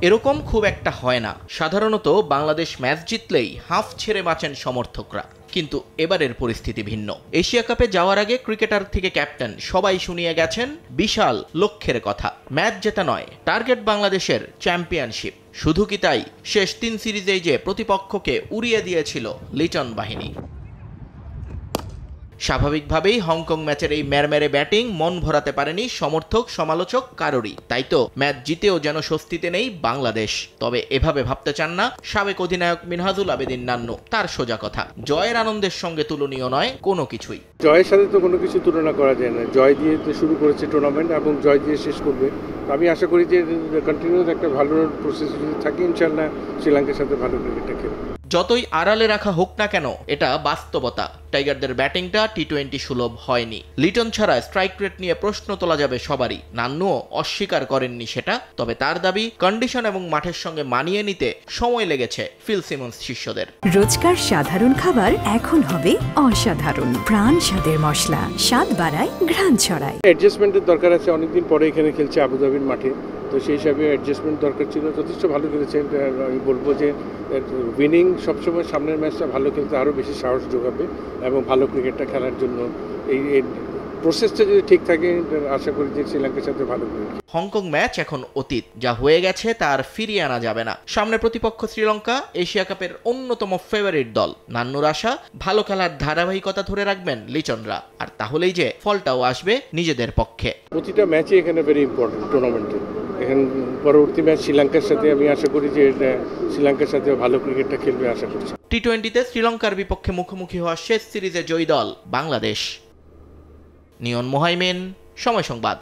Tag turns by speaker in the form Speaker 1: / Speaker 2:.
Speaker 1: এরকম খুব একটা হয় না। সাধারণত বাংলাদেশ ম্যাচ জিতলেই হাফ ছেড়ে বাঁচেন সমর্থকরা, কিন্তু এবারের পরিস্থিতি ভিন্ন। এশিয়া কাপে যাওয়ার আগে ক্রিকেটার থেকে ক্যাপ্টেন সবাই শুনিয়ে গেছেন বিশাল লক্ষ্যের কথা। ম্যাচ জেতা নয়, টার্গেট বাংলাদেশের চ্যাম্পিয়নশিপ। শুধু কি তাই, শেষ 3 সিরিজেই যে প্রতিপক্ষকে উড়িয়ে দিয়েছিল লিটন বাহিনী। স্বাভাবিকভাবেই হংকং ম্যাচের এই ম্যারম্যারে ব্যাটিং মন ভরাতে পারেনি সমর্থক সমালোচক কারোরই। তাই তো ম্যাচ জিতেও যেন স্বস্তিতে নেই বাংলাদেশ। তবে এভাবে ভাবতে চান না সাবেক অধিনায়ক মিনহাজুল আবেদিন নান্নু। তার সোজা কথা, জয়ের আনন্দের সঙ্গে তুলনীয় নয় কোনো কিছুই।
Speaker 2: জয়ের সাথে তো কোনো কিছু তুলনা করা যায় না। জয় দিয়ে শুরু করেছে টুর্নামেন্ট এবং জয় দিয়ে শেষ করবে। আমি আশা করি যে কন্টিনিউয়াস একটা ভালো প্রসেস যদি থাকে, ইনশাআল্লাহ শ্রীলঙ্কার সাথে ভালো ক্রিকেটটা খেলবে।
Speaker 1: যতই আড়ালে রাখা হোক না কেন, এটা বাস্তবতা। টাইগারদের ব্যাটিংটা টি-20 সুলভ হয়নি। লিটন ছাড়া স্ট্রাইক রেট নিয়ে প্রশ্ন তোলা যাবে সবারই। নান্নুও অস্বীকার করেননি সেটা। তবে তার দাবি, কন্ডিশন এবং মাঠের সঙ্গে মানিয়ে নিতে সময় লেগেছে ফিল সিমন্স শিষ্যদের।
Speaker 3: রোজকার সাধারণ খাবার এখন হবে অসাধারণ। প্রাণ স্বাদের মশলা, স্বাদ বাড়ায়, ঘ্রাণ ছড়ায়।
Speaker 2: অ্যাডজাস্টমেন্টের দরকার আছে। অনেকদিন পরে এখানে খেলছে আবুধাবির মাঠে, তো সেই হিসাবে অ্যাডজাস্টমেন্ট দরকার ছিল। যথেষ্ট ভালো খেলেছেন। আমি বলবো যে উইনিং সবসময় সামনের ম্যাচটা ভালো খেলতে আরও বেশি সাহস যোগাবে এবং ভালো ক্রিকেটটা খেলার জন্য এই প্রসেসটা যদি ঠিক থাকে, আশা করি যে শ্রীলঙ্কার সাথে ভালো ক্রিকেট।
Speaker 1: হংকং ম্যাচ এখন অতীত। যা হয়ে গেছে তার ফিরিয়ে আনা যাবে না। সামনে প্রতিপক্ষ শ্রীলঙ্কা, এশিয়া কাপের অন্যতম ফেভারিট দল। নান্নুর আশা, ভালো খেলার ধারাবাহিকতা ধরে রাখবেন লিটনরা, আর তাহলেই যে ফলটাও আসবে নিজেদের পক্ষে।
Speaker 2: প্রতিটা ম্যাচই এখানে ভেরি ইম্পর্টেন্ট টুর্নামেন্টে। এখন পরবর্তী ম্যাচ শ্রীলঙ্কার সাথে, আমি আশা করি যে শ্রীলঙ্কার সাথে ভালো ক্রিকেটটা খেলবে আশা করছি।
Speaker 1: টি-20তে শ্রীলঙ্কার বিপক্ষে মুখোমুখি হওয়া শেষ সিরিজে জয়ী দল বাংলাদেশ। নিয়ন মোহাইমিন, সময় সংবাদ।